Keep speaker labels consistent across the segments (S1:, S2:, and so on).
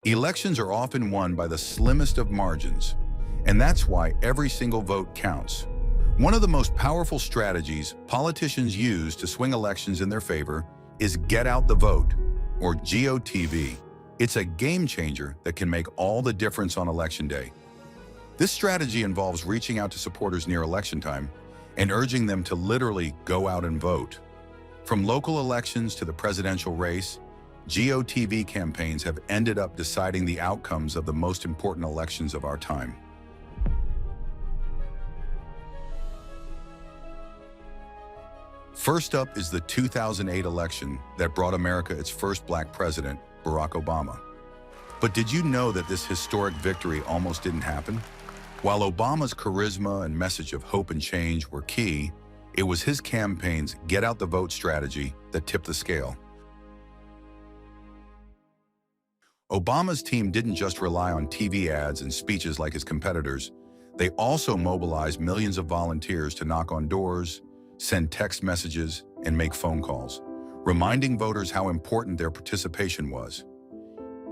S1: Elections are often won by the slimmest of margins, and that's why every single vote counts. One of the most powerful strategies politicians use to swing elections in their favor is get out the vote, or GOTV. It's a game changer that can make all the difference on election day. This strategy involves reaching out to supporters near election time and urging them to literally go out and vote. From local elections to the presidential race, GOTV campaigns have ended up deciding the outcomes of the most important elections of our time. First up is the 2008 election that brought America its first black president, Barack Obama. But did you know that this historic victory almost didn't happen? While Obama's charisma and message of hope and change were key, it was his campaign's get out the vote strategy that tipped the scale. Obama's team didn't just rely on TV ads and speeches like his competitors. They also mobilized millions of volunteers to knock on doors, send text messages, and make phone calls, reminding voters how important their participation was.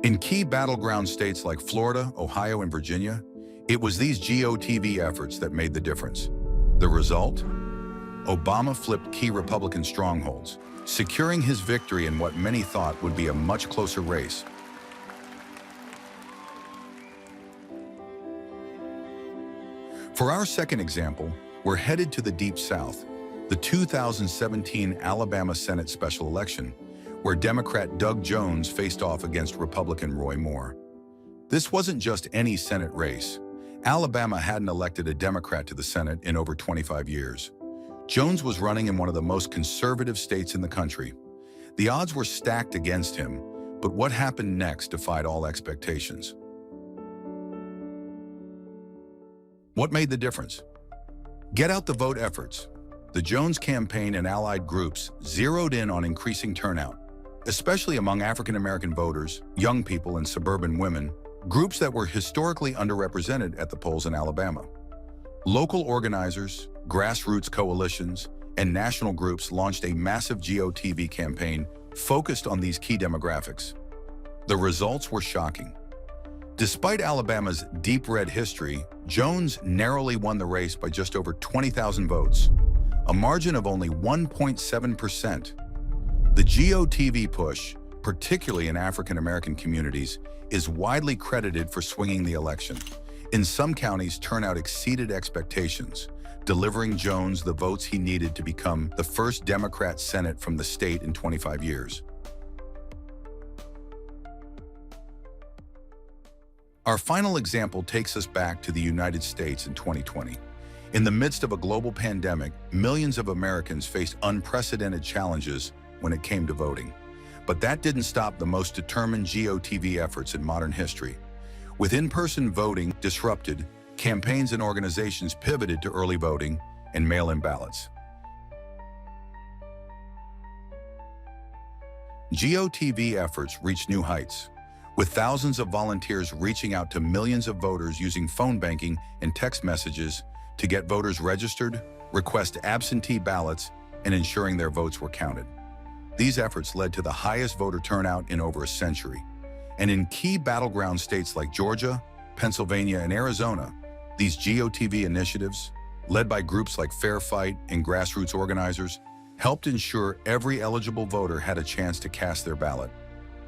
S1: In key battleground states like Florida, Ohio, and Virginia, it was these GOTV efforts that made the difference. The result? Obama flipped key Republican strongholds, securing his victory in what many thought would be a much closer race. For our second example, we're headed to the Deep South, the 2017 Alabama Senate special election, where Democrat Doug Jones faced off against Republican Roy Moore. This wasn't just any Senate race. Alabama hadn't elected a Democrat to the Senate in over 25 years. Jones was running in one of the most conservative states in the country. The odds were stacked against him, but what happened next defied all expectations. What made the difference? Get out the vote efforts. The Jones campaign and allied groups zeroed in on increasing turnout, especially among African-American voters, young people, and suburban women, groups that were historically underrepresented at the polls in Alabama. Local organizers, grassroots coalitions, and national groups launched a massive GOTV campaign focused on these key demographics. The results were shocking. Despite Alabama's deep red history, Jones narrowly won the race by just over 20,000 votes, a margin of only 1.7%. The GOTV push, particularly in African-American communities, is widely credited for swinging the election. In some counties, turnout exceeded expectations, delivering Jones the votes he needed to become the first Democrat Senate from the state in 25 years. Our final example takes us back to the United States in 2020. In the midst of a global pandemic, millions of Americans faced unprecedented challenges when it came to voting. But that didn't stop the most determined GOTV efforts in modern history. With in-person voting disrupted, campaigns and organizations pivoted to early voting and mail-in ballots. GOTV efforts reached new heights, with thousands of volunteers reaching out to millions of voters using phone banking and text messages to get voters registered, request absentee ballots, and ensuring their votes were counted. These efforts led to the highest voter turnout in over a century. And in key battleground states like Georgia, Pennsylvania, and Arizona, these GOTV initiatives, led by groups like Fair Fight and grassroots organizers, helped ensure every eligible voter had a chance to cast their ballot.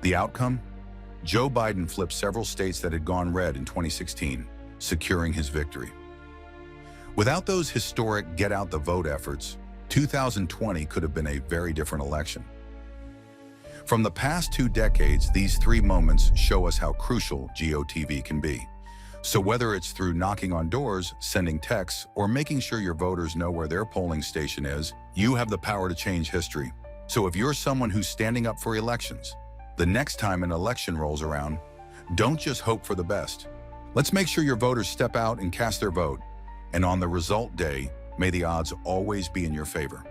S1: The outcome? Joe Biden flipped several states that had gone red in 2016, securing his victory. Without those historic get-out-the-vote efforts, 2020 could have been a very different election. From the past 2 decades, these 3 moments show us how crucial GOTV can be. So whether it's through knocking on doors, sending texts, or making sure your voters know where their polling station is, you have the power to change history. So if you're someone who's standing up for elections, the next time an election rolls around, don't just hope for the best. Let's make sure your voters step out and cast their vote. And on the result day, may the odds always be in your favor.